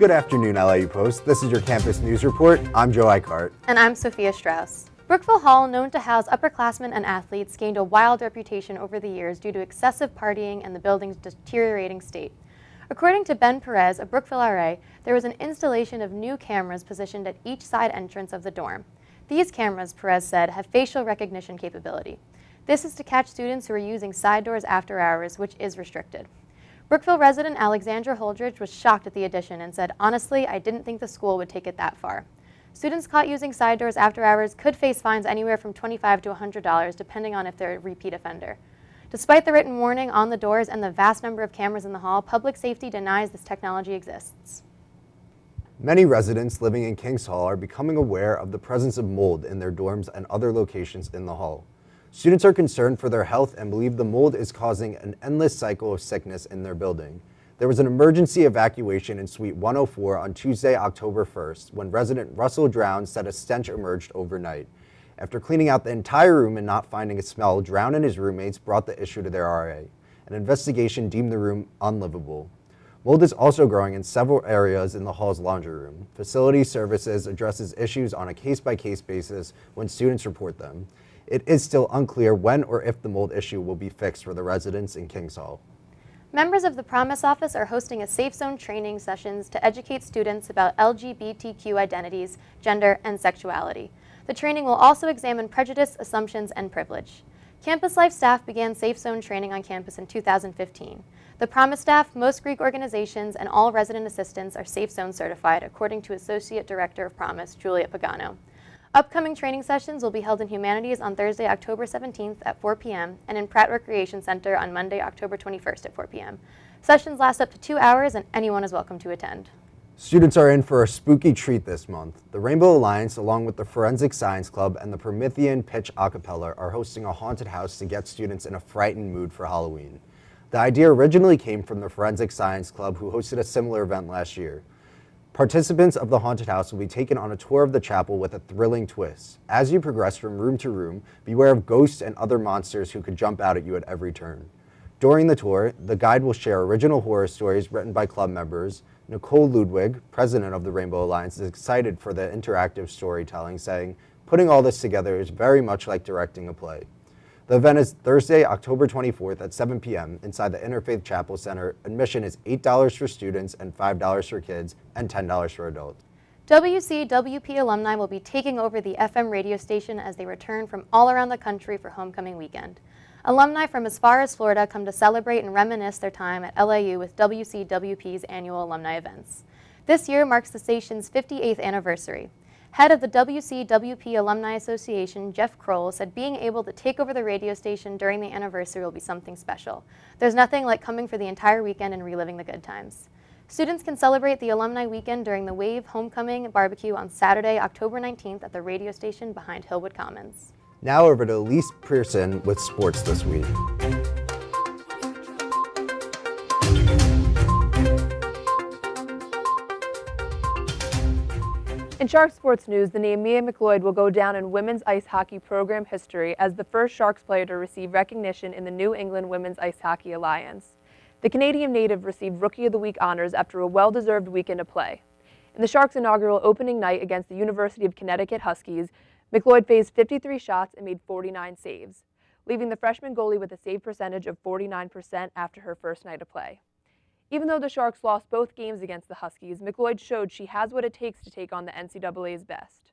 Good afternoon, LIU Post. This is your campus news report. I'm Joe Eichart. And I'm Sophia Strauss. Brookville Hall, known to house upperclassmen and athletes, gained a wild reputation over the years due to excessive partying and the building's deteriorating state. According to Ben Perez, a Brookville RA, there was an installation of new cameras positioned at each side entrance of the dorm. These cameras, Perez said, have facial recognition capability. This is to catch students who are using side doors after hours, which is restricted. Brookville resident Alexandra Holdridge was shocked at the addition and said, "Honestly, I didn't think the school would take it that far." Students caught using side doors after hours could face fines anywhere from $25 to $100, depending on if they're a repeat offender. Despite the written warning on the doors and the vast number of cameras in the hall, public safety denies this technology exists. Many residents living in Kings Hall are becoming aware of the presence of mold in their dorms and other locations in the hall. Students are concerned for their health and believe the mold is causing an endless cycle of sickness in their building. There was an emergency evacuation in Suite 104 on Tuesday, October 1st, when resident Russell Drown said a stench emerged overnight. After cleaning out the entire room and not finding a smell, Drown and his roommates brought the issue to their RA. An investigation deemed the room unlivable. Mold is also growing in several areas in the hall's laundry room. Facility Services addresses issues on a case-by-case basis when students report them. It is still unclear when or if the mold issue will be fixed for the residents in Kings Hall. Members of the Promise Office are hosting a Safe Zone training sessions to educate students about LGBTQ identities, gender, and sexuality. The training will also examine prejudice, assumptions, and privilege. Campus Life staff began Safe Zone training on campus in 2015. The Promise staff, most Greek organizations, and all resident assistants are Safe Zone certified, according to Associate Director of Promise, Julia Pagano. Upcoming training sessions will be held in Humanities on Thursday, October 17th at 4 p.m. and in Pratt Recreation Center on Monday, October 21st at 4 p.m. Sessions last up to 2 hours and anyone is welcome to attend. Students are in for a spooky treat this month. The Rainbow Alliance, along with the Forensic Science Club and the Promethean Pitch Acapella, are hosting a haunted house to get students in a frightened mood for Halloween. The idea originally came from the Forensic Science Club, who hosted a similar event last year. Participants of the haunted house will be taken on a tour of the chapel with a thrilling twist. As you progress from room to room, beware of ghosts and other monsters who could jump out at you at every turn. During the tour, the guide will share original horror stories written by club members. Nicole Ludwig, president of the Rainbow Alliance, is excited for the interactive storytelling, saying, "Putting all this together is very much like directing a play." The event is Thursday, October 24th at 7 p.m. inside the Interfaith Chapel Center. Admission is $8 for students and $5 for kids and $10 for adults. WCWP alumni will be taking over the FM radio station as they return from all around the country for homecoming weekend. Alumni from as far as Florida come to celebrate and reminisce their time at LIU with WCWP's annual alumni events. This year marks the station's 58th anniversary. Head of the WCWP Alumni Association, Jeff Kroll, said being able to take over the radio station during the anniversary will be something special. There's nothing like coming for the entire weekend and reliving the good times. Students can celebrate the alumni weekend during the Wave Homecoming Barbecue on Saturday, October 19th at the radio station behind Hillwood Commons. Now over to Elise Pearson with sports this week. In Sharks sports news, the name Mia McLeod will go down in women's ice hockey program history as the first Sharks player to receive recognition in the New England Women's Ice Hockey Alliance. The Canadian native received Rookie of the Week honors after a well-deserved weekend of play. In the Sharks' inaugural opening night against the University of Connecticut Huskies, McLeod faced 53 shots and made 49 saves, leaving the freshman goalie with a save percentage of 49% after her first night of play. Even though the Sharks lost both games against the Huskies, McLeod showed she has what it takes to take on the NCAA's best.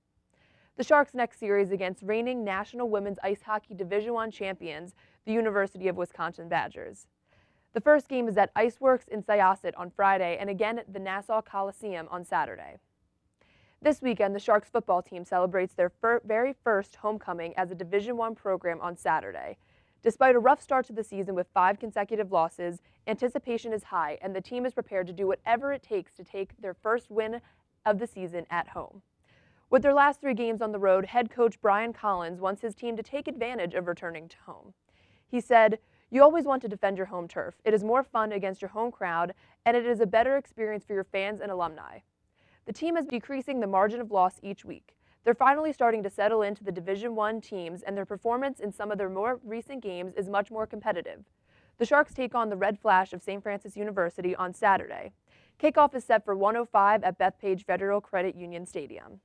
The Sharks' next series against reigning National Women's Ice Hockey Division I champions, the University of Wisconsin Badgers. The first game is at Iceworks in Syosset on Friday and again at the Nassau Coliseum on Saturday. This weekend, the Sharks football team celebrates their very first homecoming as a Division I program on Saturday. Despite a rough start to the season with 5 consecutive losses, anticipation is high, and the team is prepared to do whatever it takes to take their first win of the season at home. With their last 3 games on the road, head coach Brian Collins wants his team to take advantage of returning to home. He said, "You always want to defend your home turf. It is more fun against your home crowd, and it is a better experience for your fans and alumni." The team is decreasing the margin of loss each week. They're finally starting to settle into the Division I teams, and their performance in some of their more recent games is much more competitive. The Sharks take on the Red Flash of St. Francis University on Saturday. Kickoff is set for 1:05 at Bethpage Federal Credit Union Stadium.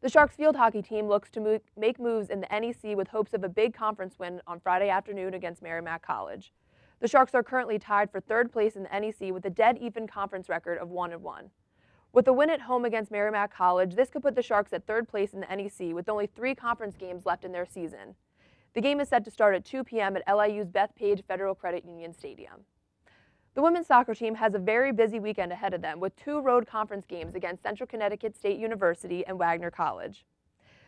The Sharks field hockey team looks to make moves in the NEC with hopes of a big conference win on Friday afternoon against Merrimack College. The Sharks are currently tied for third place in the NEC with a dead-even conference record of 1-1. With a win at home against Merrimack College, this could put the Sharks at third place in the NEC with only 3 conference games left in their season. The game is set to start at 2 p.m. at LIU's Bethpage Federal Credit Union Stadium. The women's soccer team has a very busy weekend ahead of them with 2 road conference games against Central Connecticut State University and Wagner College.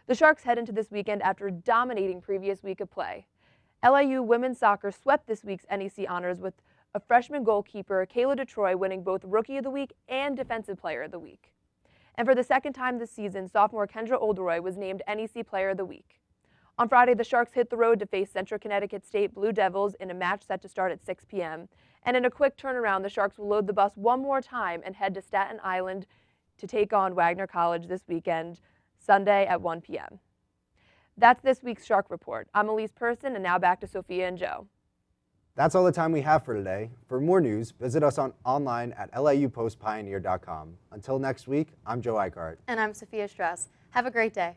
The Sharks head into this weekend after a dominating previous week of play. LIU women's soccer swept this week's NEC honors with a freshman goalkeeper, Kayla DeTroy, winning both Rookie of the Week and Defensive Player of the Week. And for the second time this season, sophomore Kendra Oldroy was named NEC Player of the Week. On Friday, the Sharks hit the road to face Central Connecticut State Blue Devils in a match set to start at 6 p.m. And in a quick turnaround, the Sharks will load the bus one more time and head to Staten Island to take on Wagner College this weekend, Sunday at 1 p.m. That's this week's Shark Report. I'm Elise Person, and now back to Sophia and Joe. That's all the time we have for today. For more news, visit us online at liupostpioneer.com. Until next week, I'm Joe Eichart. And I'm Sophia Strauss. Have a great day.